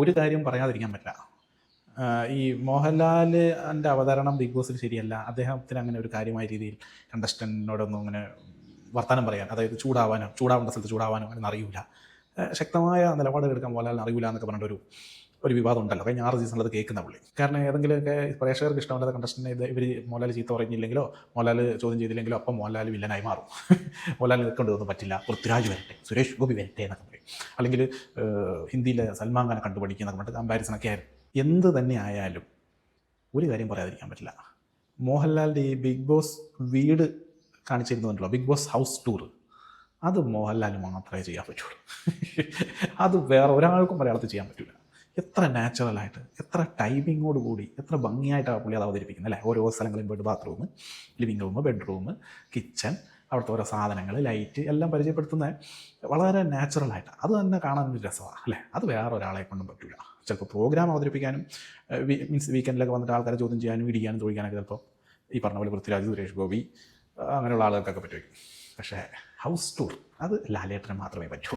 ഒരു കാര്യം പറയാതിരിക്കാൻ പറ്റില്ല. ഈ മോഹൻലാലിൻ്റെ അവതരണം ബിഗ് ബോസിൽ ശരിയല്ല. അദ്ദേഹത്തിന് അങ്ങനെ ഒരു കാര്യമായ രീതിയിൽ കണ്ടസ്റ്റൻറ്റിനോടൊന്നും അങ്ങനെ വർത്തമാനം പറയാൻ, അതായത് ചൂടാവേണ്ട സ്ഥലത്ത് ചൂടാവാനോ അങ്ങനെ അറിയില്ല. ശക്തമായ നിലപാടുകൾ എടുക്കാൻ മോഹൻലാലിന് അറിയില്ല എന്നൊക്കെ പറഞ്ഞിട്ടൊരു വിവാദം ഉണ്ടല്ലോ. കഴിഞ്ഞ 6 സീസണിൽ അത് കേൾക്കുന്ന പുള്ളി. കാരണം ഏതെങ്കിലുമൊക്കെ പ്രേക്ഷകർക്ക് ഇഷ്ടമല്ലാത്ത കണ്ടസ്റ്റൻറ്റിനെ ഇവർ മോഹൻലാൽ ചീത്ത പറഞ്ഞില്ലെങ്കിലോ മോഹൻലാൽ ചോദ്യം ചെയ്തില്ലെങ്കിലോ അപ്പം മോഹൻലാൽ വില്ലനായി മാറും. മോഹൻലാൽ നിൽക്കേണ്ടതൊന്നും പറ്റില്ല, പൃഥ്വിരാജ് വരട്ടെ, സുരേഷ് ഗോപി വരട്ടെ എന്നൊക്കെ പറയും. അല്ലെങ്കിൽ ഹിന്ദിയിലെ സൽമാൻ ഖാനെ കണ്ടുപഠിക്കുക എന്നൊക്കെ പറഞ്ഞിട്ട് കമ്പാരിസണൊക്കെ ആയിരുന്നു. എന്ത് തന്നെ ആയാലും ഒരു കാര്യം പറയാതിരിക്കാൻ പറ്റില്ല. മോഹൻലാലിൻ്റെ ഈ ബിഗ് ബോസ് വീട് കാണിച്ചിരുന്നുണ്ടല്ലോ, ബിഗ് ബോസ് ഹൗസ് ടൂർ, അത് മോഹൻലാൽ മാത്രമേ ചെയ്യാൻ പറ്റുള്ളൂ. അത് വേറെ ഒരാൾക്കും മലയാളത്തിൽ ചെയ്യാൻ പറ്റില്ല. എത്ര നാച്ചുറലായിട്ട്, എത്ര ടൈമിങ്ങോട് കൂടി, എത്ര ഭംഗിയായിട്ടാണ് പുള്ളി അത് അവതരിപ്പിക്കുന്നത് അല്ലേ. ഓരോ സ്ഥലങ്ങളും പോയിട്ട് bathroom, living room, bedroom, kitchen, അവിടുത്തെ ഓരോ സാധനങ്ങൾ, ലൈറ്റ് എല്ലാം പരിചയപ്പെടുത്തുന്നത് വളരെ നാച്ചുറലായിട്ട്. അത് തന്നെ കാണാനൊരു രസമാണ് അല്ലേ. അത് വേറെ ഒരാളെ കൊണ്ടും പറ്റില്ല. ചിലപ്പോൾ പ്രോഗ്രാം അവതരിപ്പിക്കാനും മീൻസ് വീക്കെൻഡിലൊക്കെ വന്നിട്ട് ആൾക്കാരെ ചോദ്യം ചെയ്യാനും ഇടിക്കാനും തൊഴിക്കാനൊക്കെ ചിലപ്പോൾ ഈ പറഞ്ഞ പോലെ പൃഥ്വിരാജ്, സുരേഷ് ഗോപി അങ്ങനെയുള്ള ആളുകൾക്കൊക്കെ പറ്റുമായിരിക്കും. പക്ഷേ ഹൗസ് ടൂർ അത് ലാലേട്ടന് മാത്രമേ പറ്റൂ.